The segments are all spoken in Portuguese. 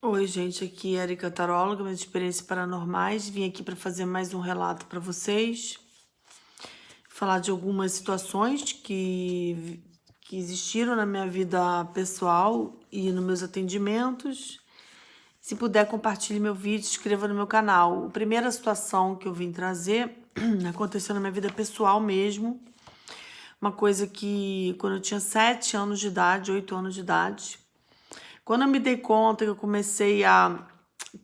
Oi, gente, aqui é Erika Taróloga, minhas experiências paranormais. Vim aqui para fazer mais um relato para vocês, falar de algumas situações que existiram na minha vida pessoal e nos meus atendimentos. Se puder, compartilhe meu vídeo, se inscreva no meu canal. A primeira situação que eu vim trazer aconteceu na minha vida pessoal mesmo. Uma coisa que quando eu tinha 7 anos de idade, 8 anos de idade, quando eu me dei conta que eu comecei a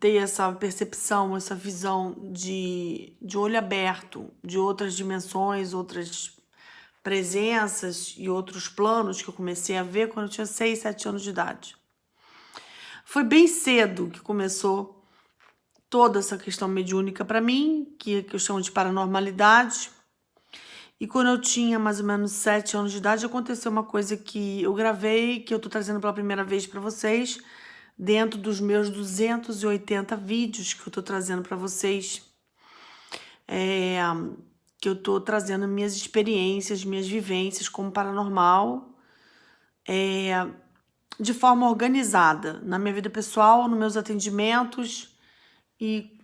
ter essa percepção, essa visão de olho aberto, de outras dimensões, outras presenças e outros planos que eu comecei a ver quando eu tinha 6, 7 anos de idade. Foi bem cedo que começou toda essa questão mediúnica para mim, que eu chamo de paranormalidade. E quando eu tinha mais ou menos 7 anos de idade, aconteceu uma coisa que eu gravei, que eu tô trazendo pela primeira vez para vocês, dentro dos meus 280 vídeos que eu tô trazendo para vocês, que eu tô trazendo minhas experiências, minhas vivências como paranormal, de forma organizada, na minha vida pessoal, nos meus atendimentos, e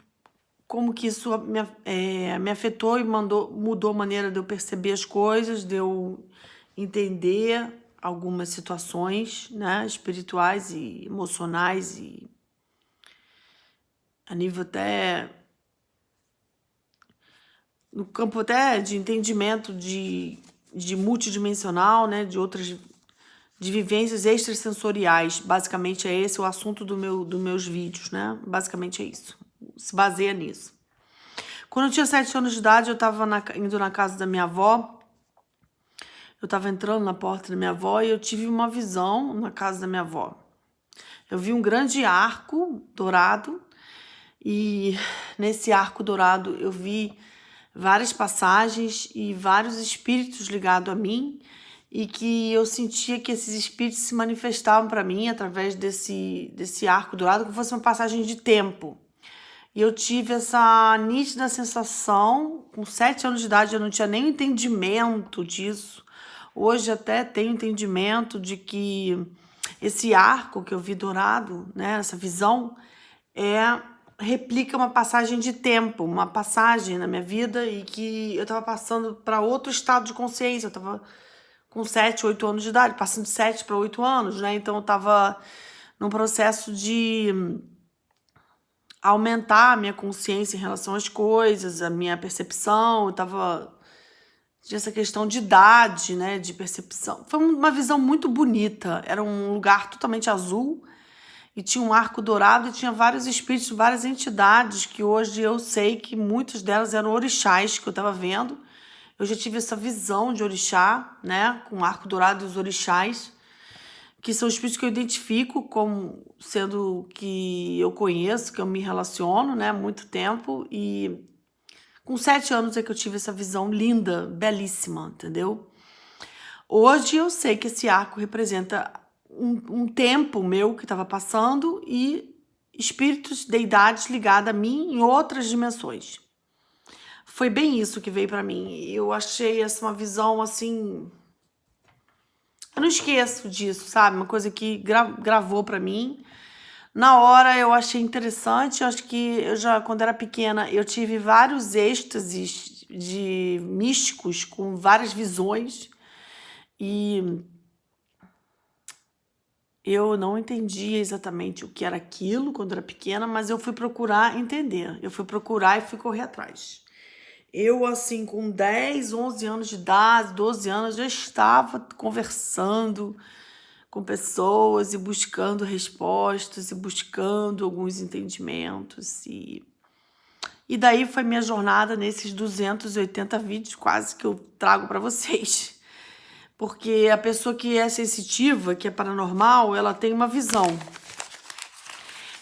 como que isso me afetou e mudou a maneira de eu perceber as coisas, de eu entender algumas situações, né, espirituais e emocionais e a nível até no campo até de entendimento de multidimensional, né, de outras de vivências extrasensoriais. Basicamente é esse o assunto dos meus vídeos, né? Basicamente é isso. Se baseia nisso. Quando eu tinha 7 anos de idade, eu estava indo na casa da minha avó. Eu estava entrando na porta da minha avó e eu tive uma visão na casa da minha avó. Eu vi um grande arco dourado e nesse arco dourado eu vi várias passagens e vários espíritos ligados a mim e que eu sentia que esses espíritos se manifestavam para mim através desse arco dourado como fosse uma passagem de tempo. E eu tive essa nítida sensação, com 7 anos de idade eu não tinha nem entendimento disso. Hoje até tenho entendimento de que esse arco que eu vi dourado, né, essa visão, replica uma passagem de tempo, uma passagem na minha vida e que eu estava passando para outro estado de consciência. Eu estava com 7, 8 anos de idade, passando de 7 para 8 anos, né? Então eu estava num processo de aumentar a minha consciência em relação às coisas, a minha percepção. Tinha essa questão de idade, né, de percepção. Foi uma visão muito bonita. Era um lugar totalmente azul e tinha um arco dourado e tinha vários espíritos, várias entidades que hoje eu sei que muitas delas eram orixás que eu estava vendo. Eu já tive essa visão de orixá, né, com o arco dourado e os orixás, que são espíritos que eu identifico como sendo que eu conheço, que eu me relaciono, né, há muito tempo. E com 7 anos é que eu tive essa visão linda, belíssima, entendeu? Hoje eu sei que esse arco representa um tempo meu que estava passando e espíritos, deidades ligados a mim em outras dimensões. Foi bem isso que veio para mim. Eu achei essa uma visão assim. Eu não esqueço disso, sabe? Uma coisa que gravou para mim. Na hora eu achei interessante. Eu acho que eu já, quando era pequena, eu tive vários êxtases de místicos com várias visões. E eu não entendia exatamente o que era aquilo quando era pequena, mas eu fui procurar entender. Eu fui procurar e fui correr atrás. Eu, assim, com 10, 11 anos de idade, 12 anos, já estava conversando com pessoas e buscando respostas e buscando alguns entendimentos. E daí foi minha jornada nesses 280 vídeos quase que eu trago para vocês. Porque a pessoa que é sensitiva, que é paranormal, ela tem uma visão.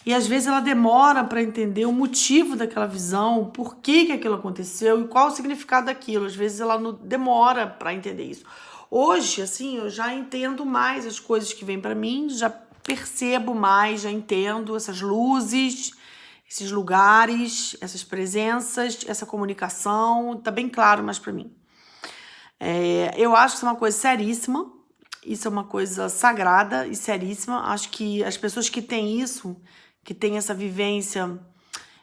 E às vezes ela demora para entender o motivo daquela visão, o porquê que aquilo aconteceu e qual o significado daquilo. Às vezes ela não demora para entender isso. Hoje, assim, eu já entendo mais as coisas que vêm para mim, já percebo mais, já entendo essas luzes, esses lugares, essas presenças, essa comunicação, tá bem claro mais para mim. Eu acho que isso é uma coisa seríssima, isso é uma coisa sagrada e seríssima. Acho que as pessoas que têm isso, que têm essa vivência,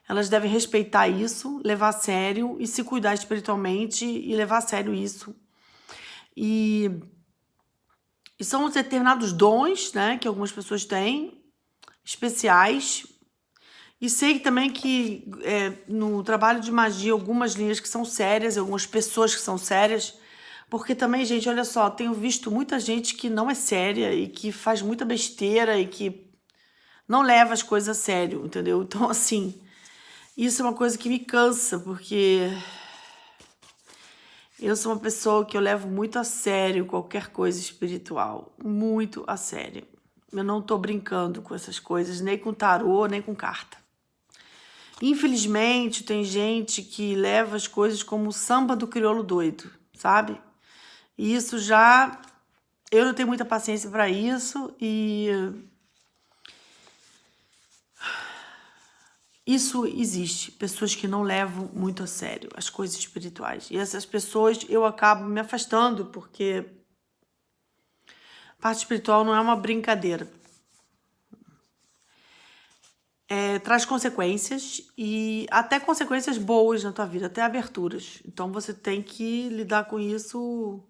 elas devem respeitar isso, levar a sério e se cuidar espiritualmente e levar a sério isso. E são determinados dons, né, que algumas pessoas têm, especiais. E sei também que no trabalho de magia, algumas linhas que são sérias, algumas pessoas que são sérias, porque também, gente, olha só, tenho visto muita gente que não é séria e que faz muita besteira e que não leva as coisas a sério, entendeu? Então, assim, isso é uma coisa que me cansa, porque eu sou uma pessoa que eu levo muito a sério qualquer coisa espiritual, muito a sério. Eu não tô brincando com essas coisas, nem com tarô, nem com carta. Infelizmente, tem gente que leva as coisas como o samba do crioulo doido, sabe? E isso já... Eu não tenho muita paciência para isso e... Isso existe, pessoas que não levam muito a sério as coisas espirituais. E essas pessoas eu acabo me afastando, porque a parte espiritual não é uma brincadeira. Traz consequências e até consequências boas na tua vida, até aberturas. Então você tem que lidar com isso.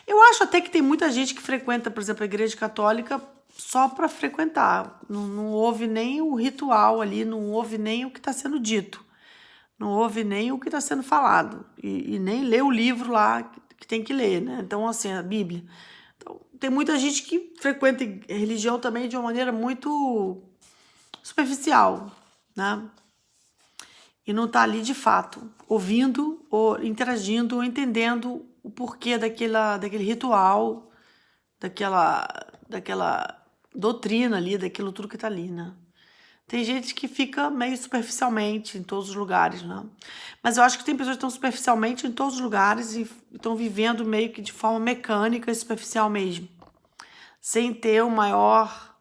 Eu acho até que tem muita gente que frequenta, por exemplo, a igreja católica só para frequentar. Não houve nem o ritual ali, não houve nem o que está sendo dito. Não houve nem o que está sendo falado. E nem lê o livro lá que tem que ler, né? Então, assim, a Bíblia. Então, tem muita gente que frequenta religião também de uma maneira muito superficial, né? E não tá ali de fato, ouvindo, ou interagindo, ou entendendo o porquê daquele ritual, daquela doutrina ali, daquilo tudo que tá ali, né? Tem gente que fica meio superficialmente em todos os lugares, né? Mas eu acho que tem pessoas que estão superficialmente em todos os lugares e estão vivendo meio que de forma mecânica e superficial mesmo, sem ter o maior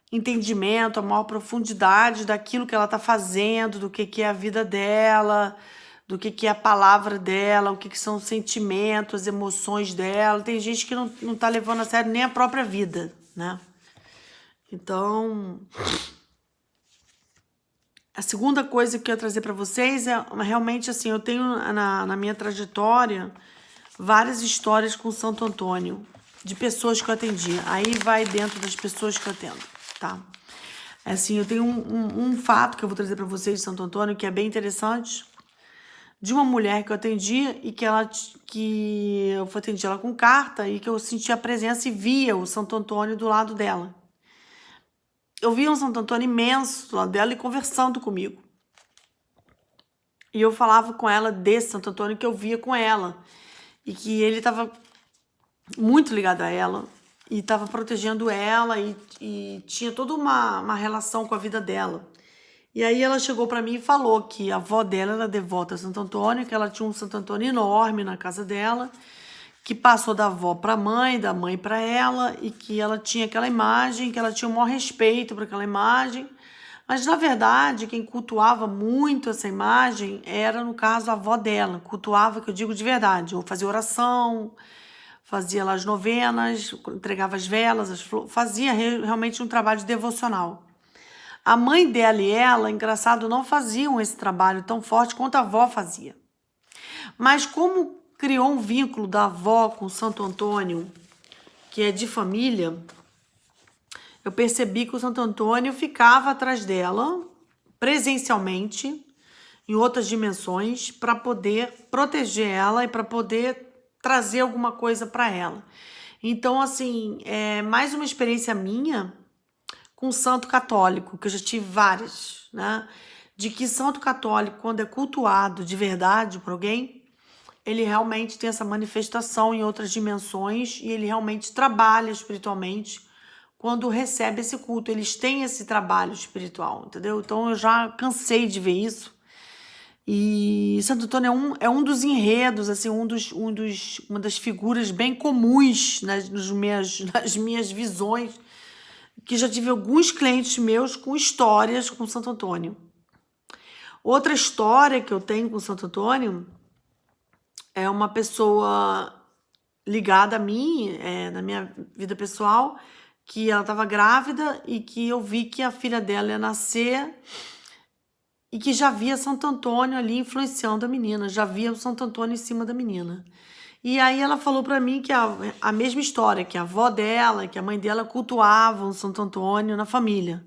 entendimento, a maior profundidade daquilo que ela está fazendo, do que é a vida dela, do que é a palavra dela, o que são os sentimentos, as emoções dela. Tem gente que não tá levando a sério nem a própria vida, né? Então, a segunda coisa que eu ia trazer para vocês é realmente assim, eu tenho na minha trajetória várias histórias com Santo Antônio, de pessoas que eu atendi. Aí vai dentro das pessoas que eu atendo, tá? Assim, eu tenho um fato que eu vou trazer para vocês de Santo Antônio, que é bem interessante, de uma mulher que eu atendi e que eu atendi ela com carta e que eu senti a presença e via o Santo Antônio do lado dela. Eu via um Santo Antônio imenso do lado dela e conversando comigo. E eu falava com ela desse Santo Antônio que eu via com ela. E que ele estava muito ligado a ela. E estava protegendo ela e tinha toda uma relação com a vida dela. E aí ela chegou para mim e falou que a avó dela era devota a Santo Antônio, que ela tinha um Santo Antônio enorme na casa dela, que passou da avó para a mãe, da mãe para ela, e que ela tinha aquela imagem, que ela tinha o maior respeito por aquela imagem. Mas, na verdade, quem cultuava muito essa imagem era, no caso, a avó dela. Cultuava, que eu digo de verdade, ou fazia oração, fazia lá as novenas, entregava as velas, as flores, fazia realmente um trabalho devocional. A mãe dela e ela, engraçado, não faziam esse trabalho tão forte quanto a avó fazia. Mas como criou um vínculo da avó com Santo Antônio, que é de família, eu percebi que o Santo Antônio ficava atrás dela, presencialmente, em outras dimensões, para poder proteger ela e para poder trazer alguma coisa para ela. Então, assim, é mais uma experiência minha com santo católico, que eu já tive várias, né? De que santo católico, quando é cultuado de verdade por alguém, ele realmente tem essa manifestação em outras dimensões e ele realmente trabalha espiritualmente quando recebe esse culto. Eles têm esse trabalho espiritual, entendeu? Então eu já cansei de ver isso. E Santo Antônio é um dos enredos, assim, uma das figuras bem comuns nas minhas visões, que já tive alguns clientes meus com histórias com Santo Antônio. Outra história que eu tenho com Santo Antônio é uma pessoa ligada a mim, na minha vida pessoal, que ela estava grávida e que eu vi que a filha dela ia nascer e que já via Santo Antônio ali influenciando a menina, já via o Santo Antônio em cima da menina. E aí ela falou pra mim que a mesma história, que a avó dela, que a mãe dela cultuavam o Santo Antônio na família.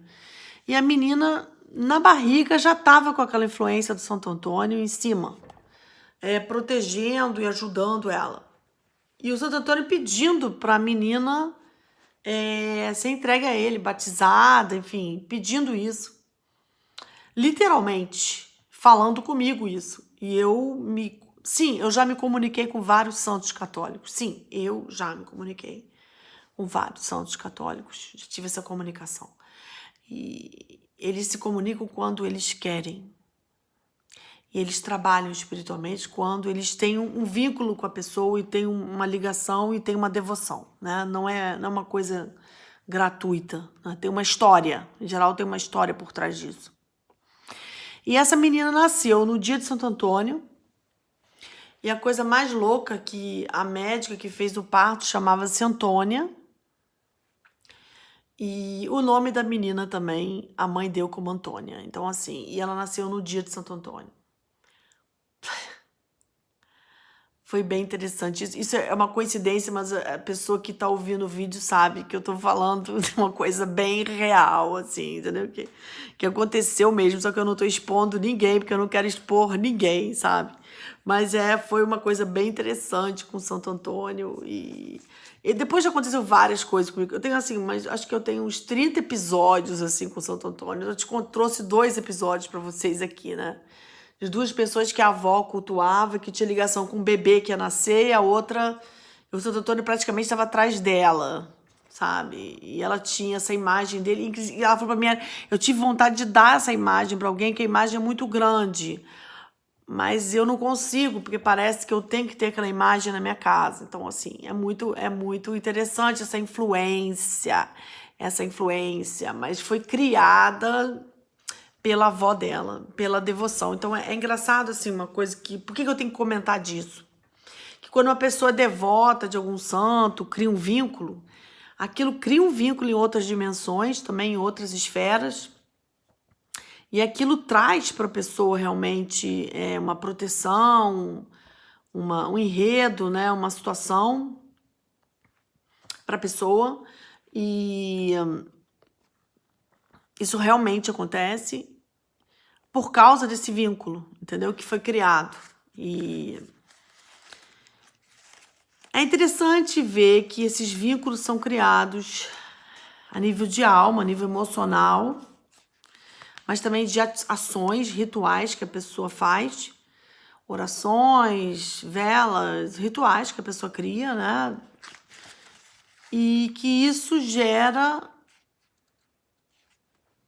E a menina, na barriga, já estava com aquela influência do Santo Antônio em cima, protegendo e ajudando ela. E o Santo Antônio pedindo pra menina ser entregue a ele, batizada, enfim, pedindo isso. Literalmente, falando comigo isso. E sim, eu já me comuniquei com vários santos católicos. Sim, eu já me comuniquei com vários santos católicos. Já tive essa comunicação. E eles se comunicam quando eles querem. E eles trabalham espiritualmente quando eles têm um vínculo com a pessoa e têm uma ligação e têm uma devoção, né? Não é uma coisa gratuita, né? Tem uma história. Em geral, tem uma história por trás disso. E essa menina nasceu no dia de Santo Antônio. E a coisa mais louca que a médica que fez o parto chamava-se Antônia. E o nome da menina também, a mãe deu como Antônia. Então, assim, e ela nasceu no dia de Santo Antônio. Foi bem interessante. Isso é uma coincidência, mas a pessoa que tá ouvindo o vídeo sabe que eu tô falando de uma coisa bem real, assim, entendeu? Que aconteceu mesmo, só que eu não tô expondo ninguém, porque eu não quero expor ninguém, sabe? Mas foi uma coisa bem interessante com Santo Antônio e depois já aconteceu várias coisas comigo. Eu tenho assim, mas acho que eu tenho uns 30 episódios assim com Santo Antônio. Trouxe 2 episódios para vocês aqui, né? De 2 pessoas que a avó cultuava, que tinha ligação com um bebê que ia nascer, e a outra, o Santo Antônio praticamente estava atrás dela, sabe? E ela tinha essa imagem dele, e ela falou pra mim, eu tive vontade de dar essa imagem para alguém, que a imagem é muito grande, mas eu não consigo, porque parece que eu tenho que ter aquela imagem na minha casa. Então, assim, é muito interessante essa influência, mas foi criada pela avó dela, pela devoção. Então é engraçado assim, uma coisa que... Por que eu tenho que comentar disso? Que quando uma pessoa é devota de algum santo, cria um vínculo, aquilo cria um vínculo em outras dimensões, também em outras esferas, e aquilo traz para a pessoa realmente uma proteção, um enredo, né, uma situação para a pessoa, e isso realmente acontece por causa desse vínculo, entendeu? Que foi criado. E é interessante ver que esses vínculos são criados a nível de alma, a nível emocional, mas também de ações, rituais que a pessoa faz, orações, velas, rituais que a pessoa cria, né? E que isso gera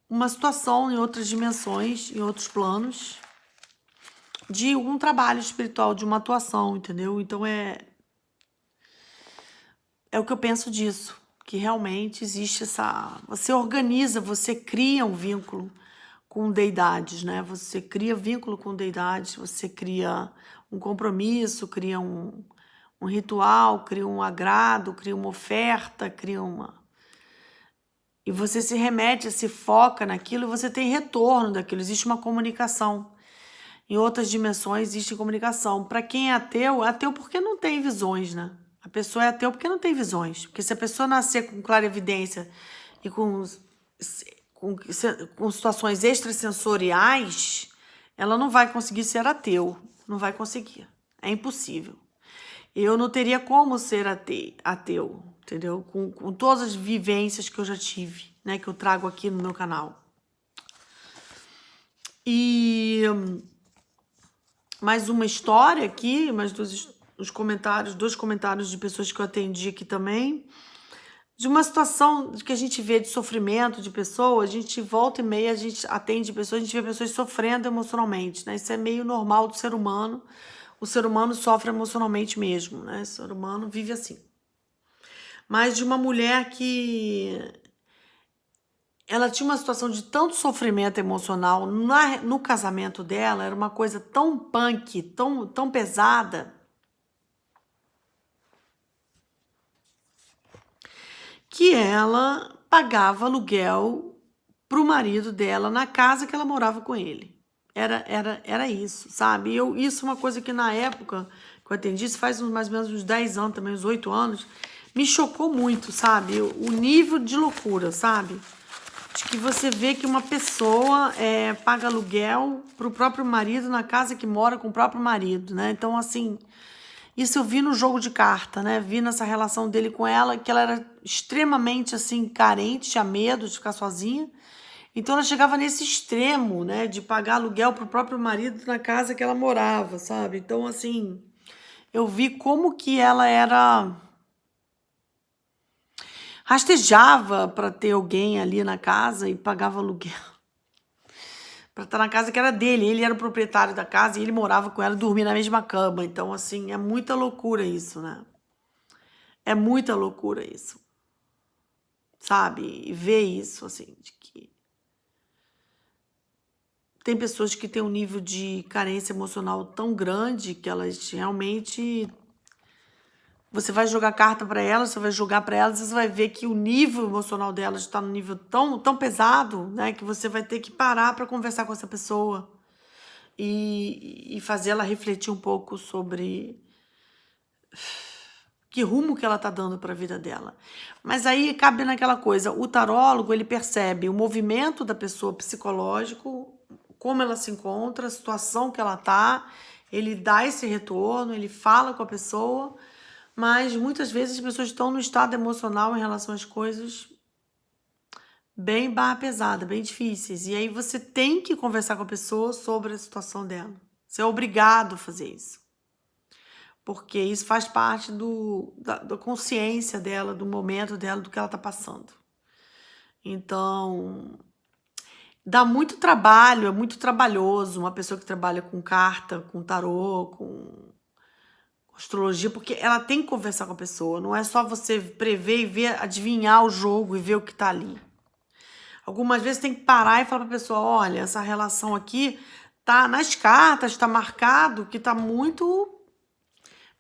uma situação em outras dimensões, em outros planos, de um trabalho espiritual, de uma atuação, entendeu? Então é o que eu penso disso, que realmente existe você organiza, você cria um vínculo com deidades, né? Você cria vínculo com deidades, você cria um compromisso, cria um ritual, cria um agrado, cria uma oferta, cria uma... E você se remete, se foca naquilo e você tem retorno daquilo, existe uma comunicação. Em outras dimensões existe comunicação. Para quem é ateu porque não tem visões, né? A pessoa é ateu porque não tem visões. Porque se a pessoa nascer com clarividência e com situações extrasensoriais, ela não vai conseguir ser ateu. Não vai conseguir. É impossível. Eu não teria como ser ateu, entendeu? Com todas as vivências que eu já tive, né? Que eu trago aqui no meu canal. E mais uma história aqui, mais dois comentários de pessoas que eu atendi aqui também, de uma situação que a gente vê de sofrimento de pessoas, a gente volta e meia, a gente atende pessoas, a gente vê pessoas sofrendo emocionalmente, né? Isso é meio normal do ser humano. O ser humano sofre emocionalmente mesmo, né? O ser humano vive assim. Mas de uma mulher que ela tinha uma situação de tanto sofrimento emocional no casamento dela, era uma coisa tão punk, tão pesada, que ela pagava aluguel pro marido dela na casa que ela morava com ele. Era isso, sabe? Isso é uma coisa que na época que eu atendi, isso faz mais ou menos uns 10 anos também, uns 8 anos, me chocou muito, sabe? O nível de loucura, sabe? De que você vê que uma pessoa paga aluguel pro próprio marido na casa que mora com o próprio marido, né? Então, assim, isso eu vi no jogo de carta, né? Vi nessa relação dele com ela, que ela era extremamente, assim, carente, tinha medo de ficar sozinha. Então ela chegava nesse extremo, né, de pagar aluguel pro próprio marido na casa que ela morava, sabe? Então, assim, eu vi como que ela era rastejava para ter alguém ali na casa e pagava aluguel para estar na casa que era dele. Ele era o proprietário da casa e ele morava com ela e dormia na mesma cama. Então, assim, é muita loucura isso, né? É muita loucura isso, sabe? E ver isso, assim, de que tem pessoas que têm um nível de carência emocional tão grande que elas realmente. Você vai jogar carta para elas, você vai jogar para elas, e você vai ver que o nível emocional delas está num nível tão pesado, né, que você vai ter que parar para conversar com essa pessoa e fazer ela refletir um pouco sobre que rumo que ela tá dando para a vida dela. Mas aí cabe naquela coisa, o tarólogo, ele percebe o movimento da pessoa psicológico, como ela se encontra, a situação que ela tá, ele dá esse retorno, ele fala com a pessoa, mas muitas vezes as pessoas estão no estado emocional em relação às coisas bem barra pesada, bem difíceis. E aí você tem que conversar com a pessoa sobre a situação dela. Você é obrigado a fazer isso. Porque isso faz parte da consciência dela, do momento dela, do que ela tá passando. Então, dá muito trabalho, é muito trabalhoso uma pessoa que trabalha com carta, com tarô, com astrologia, porque ela tem que conversar com a pessoa. Não é só você prever e ver, adivinhar o jogo e ver o que tá ali. Algumas vezes tem que parar e falar pra pessoa, olha, essa relação aqui tá nas cartas, tá marcado que tá muito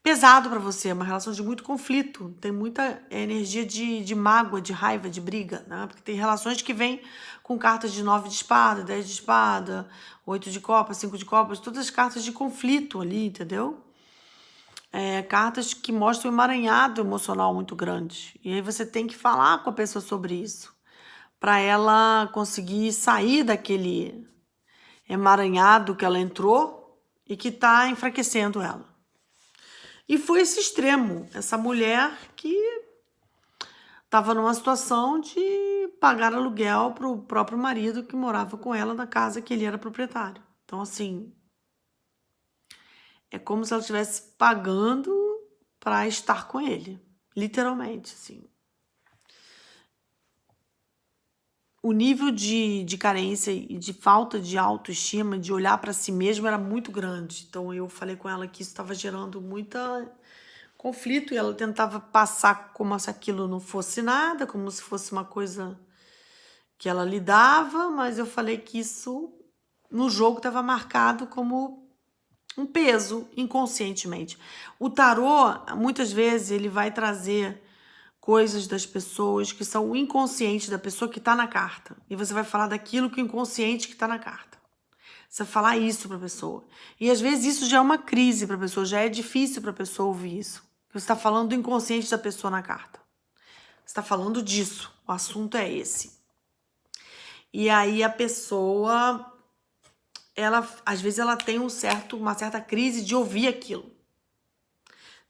pesado pra você, é uma relação de muito conflito, tem muita energia de mágoa, de raiva, de briga, né? Porque tem relações que vêm com cartas de 9 de espada, 10 de espada, 8 de copas, 5 de copas, todas as cartas de conflito ali, entendeu? Cartas que mostram um emaranhado emocional muito grande. E aí você tem que falar com a pessoa sobre isso, para ela conseguir sair daquele emaranhado que ela entrou e que tá enfraquecendo ela. E foi esse extremo, essa mulher que estava numa situação de pagar aluguel para o próprio marido que morava com ela na casa que ele era proprietário. Então, assim, é como se ela estivesse pagando para estar com ele, literalmente, assim. O nível de carência e de falta de autoestima, de olhar para si mesmo, era muito grande. Então, eu falei com ela que isso estava gerando muita conflito e ela tentava passar como se aquilo não fosse nada, como se fosse uma coisa que ela lidava, mas eu falei que isso no jogo estava marcado como um peso inconscientemente. O tarô, muitas vezes, ele vai trazer coisas das pessoas que são o inconsciente da pessoa que está na carta. E você vai falar daquilo que o inconsciente que está na carta. Você vai falar isso para a pessoa. E às vezes isso já é uma crise para a pessoa, já é difícil para a pessoa ouvir isso. Você está falando do inconsciente da pessoa na carta. Você está falando disso. O assunto é esse. E aí a pessoa, ela às vezes ela tem uma certa crise de ouvir aquilo.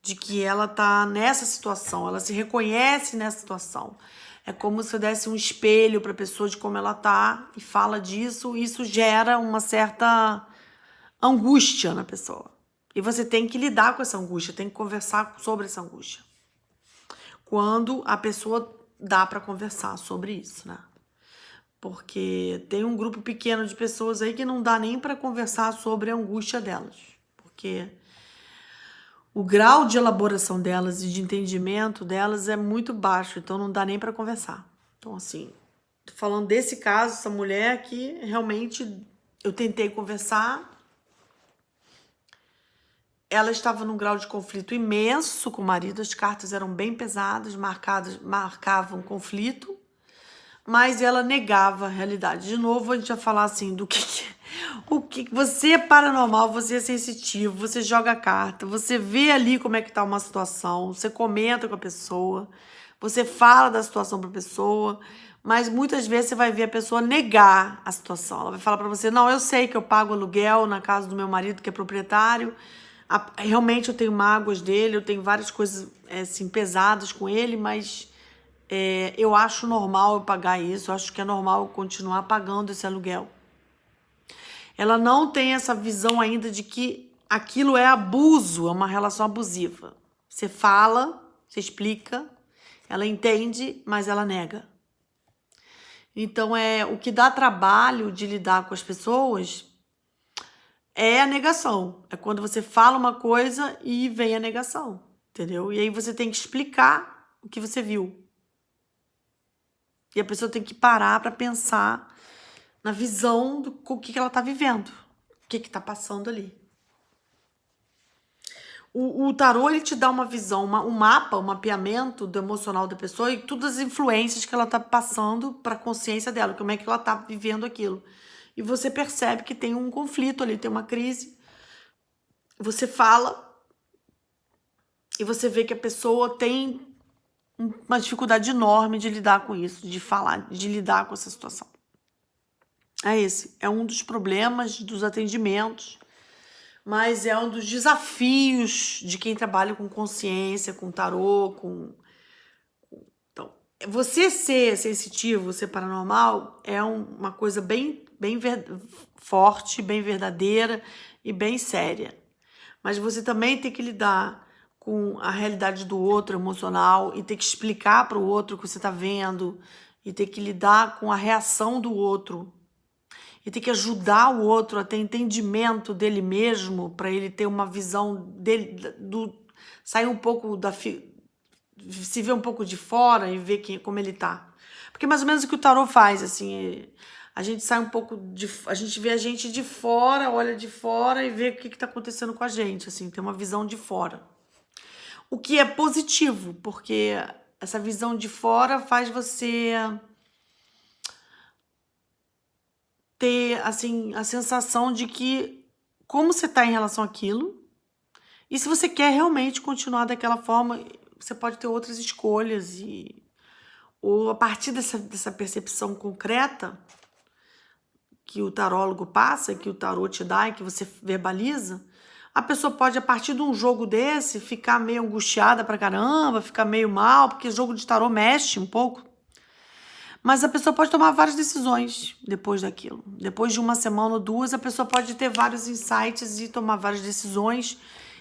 De que ela tá nessa situação, ela se reconhece nessa situação. É como se eu desse um espelho para a pessoa de como ela tá e fala disso, e isso gera uma certa angústia na pessoa. E você tem que lidar com essa angústia, tem que conversar sobre essa angústia. Quando a pessoa dá para conversar sobre isso, né? Porque tem um grupo pequeno de pessoas aí que não dá nem para conversar sobre a angústia delas. Porque o grau de elaboração delas e de entendimento delas é muito baixo, então não dá nem para conversar. Então, assim, tô falando desse caso, essa mulher que realmente eu tentei conversar, ela estava num grau de conflito imenso com o marido, as cartas eram bem pesadas, marcavam conflito, mas ela negava a realidade. De novo, a gente vai falar assim, o que você é paranormal, você é sensitivo, você joga a carta, você vê ali como é que tá uma situação, você comenta com a pessoa, você fala da situação para a pessoa, mas muitas vezes você vai ver a pessoa negar a situação. Ela vai falar para você, não, eu sei que eu pago aluguel na casa do meu marido, que é proprietário, realmente eu tenho mágoas dele, eu tenho várias coisas assim, pesadas com ele, mas eu acho normal eu pagar isso, eu acho que é normal eu continuar pagando esse aluguel. Ela não tem essa visão ainda de que aquilo é abuso, é uma relação abusiva. Você fala, você explica, ela entende, mas ela nega. Então, o que dá trabalho de lidar com as pessoas é a negação. É quando você fala uma coisa e vem a negação, entendeu? E aí você tem que explicar o que você viu. E a pessoa tem que parar para pensar na visão do que ela tá vivendo, o que tá passando ali. O tarô, ele te dá uma visão, um mapa, um mapeamento do emocional da pessoa e todas as influências que ela tá passando para a consciência dela, como é que ela tá vivendo aquilo. E você percebe que tem um conflito ali, tem uma crise. Você fala e você vê que a pessoa tem uma dificuldade enorme de lidar com isso, de falar, de lidar com essa situação. É um dos problemas dos atendimentos, mas é um dos desafios de quem trabalha com consciência, com tarô, Então, você ser sensitivo, ser paranormal, é uma coisa bem forte, bem verdadeira e bem séria. Mas você também tem que lidar com a realidade do outro emocional e ter que explicar para o outro o que você está vendo e ter que lidar com a reação do outro e ter que ajudar o outro a ter entendimento dele mesmo para ele ter uma visão dele, sair um pouco se ver um pouco de fora e ver como ele tá. Porque mais ou menos o que o tarô faz, assim, a gente sai um pouco a gente vê a gente de fora, olha de fora e vê o que tá acontecendo com a gente, assim, tem uma visão de fora. O que é positivo, porque essa visão de fora faz você ter, assim, a sensação de que como você tá em relação àquilo e se você quer realmente continuar daquela forma, você pode ter outras escolhas ou a partir dessa percepção concreta que o tarólogo passa, que o tarô te dá e que você verbaliza, a pessoa pode, a partir de um jogo desse, ficar meio angustiada pra caramba, ficar meio mal, porque jogo de tarô mexe um pouco. Mas a pessoa pode tomar várias decisões depois daquilo. Depois de uma semana ou duas, a pessoa pode ter vários insights e tomar várias decisões.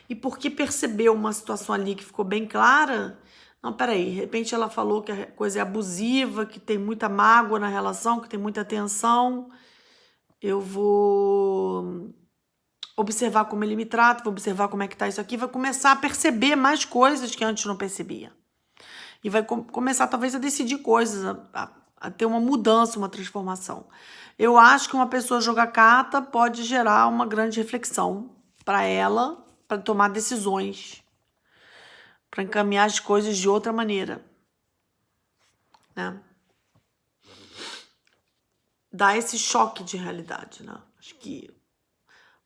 E porque percebeu uma situação ali que ficou bem clara, não, peraí, de repente ela falou que a coisa é abusiva, que tem muita mágoa na relação, que tem muita tensão. Eu vou observar como ele me trata, vou observar como é que tá isso aqui, vai começar a perceber mais coisas que antes não percebia. E vai começar talvez a decidir coisas, a ter uma mudança, uma transformação. Eu acho que uma pessoa jogar carta pode gerar uma grande reflexão para ela, para tomar decisões, para encaminhar as coisas de outra maneira, né? Dá esse choque de realidade, né? Acho que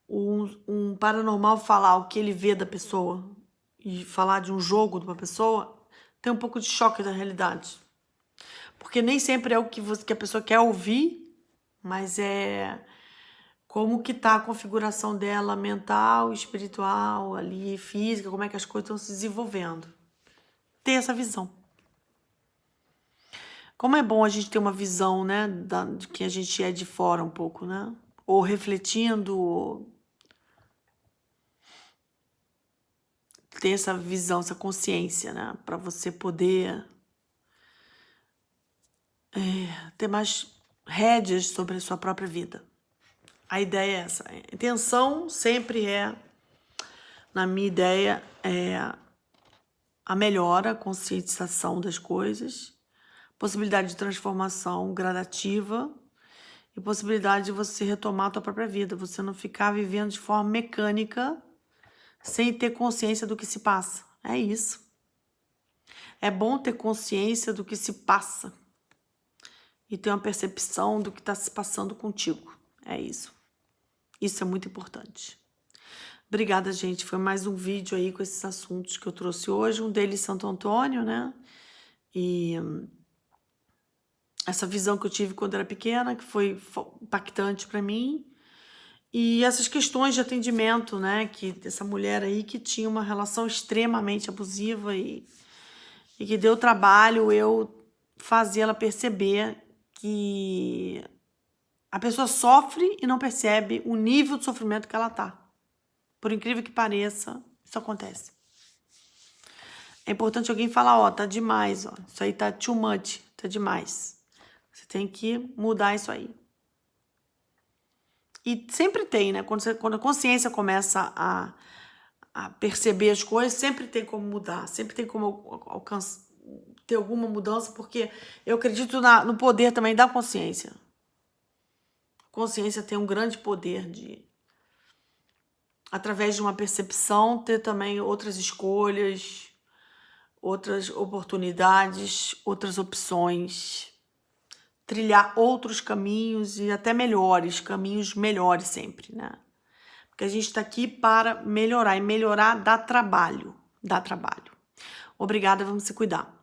um paranormal falar o que ele vê da pessoa e falar de um jogo de uma pessoa tem um pouco de choque da realidade. Porque nem sempre é o que a pessoa quer ouvir, mas é como que tá a configuração dela mental, espiritual, ali, física, como é que as coisas estão se desenvolvendo. Ter essa visão. Como é bom a gente ter uma visão, né, de quem a gente é de fora um pouco, né? Ou refletindo, ou ter essa visão, essa consciência, né? Para você poder ter mais rédeas sobre a sua própria vida. A ideia é essa. A intenção sempre na minha ideia, a melhora, a conscientização das coisas, possibilidade de transformação gradativa e possibilidade de você retomar a tua própria vida, você não ficar vivendo de forma mecânica, sem ter consciência do que se passa. É isso. É bom ter consciência do que se passa e ter uma percepção do que está se passando contigo. É isso. Isso é muito importante. Obrigada, gente. Foi mais um vídeo aí com esses assuntos que eu trouxe hoje. Um deles, Santo Antônio, né? E essa visão que eu tive quando era pequena, que foi impactante para mim. E essas questões de atendimento, né? Que essa mulher aí que tinha uma relação extremamente abusiva e que deu trabalho eu fazer ela perceber que a pessoa sofre e não percebe o nível de sofrimento que ela tá. Por incrível que pareça, isso acontece. É importante alguém falar, ó, tá demais, ó. Isso aí tá too much, tá demais. Você tem que mudar isso aí. E sempre tem, né? Quando a consciência começa a perceber as coisas, sempre tem como mudar, sempre tem como ter alguma mudança, porque eu acredito no poder também da consciência. A consciência tem um grande poder de, através de uma percepção, ter também outras escolhas, outras oportunidades, outras opções, trilhar outros caminhos e até melhores, caminhos melhores sempre, né? Porque a gente está aqui para melhorar, e melhorar dá trabalho, dá trabalho. Obrigada, vamos se cuidar.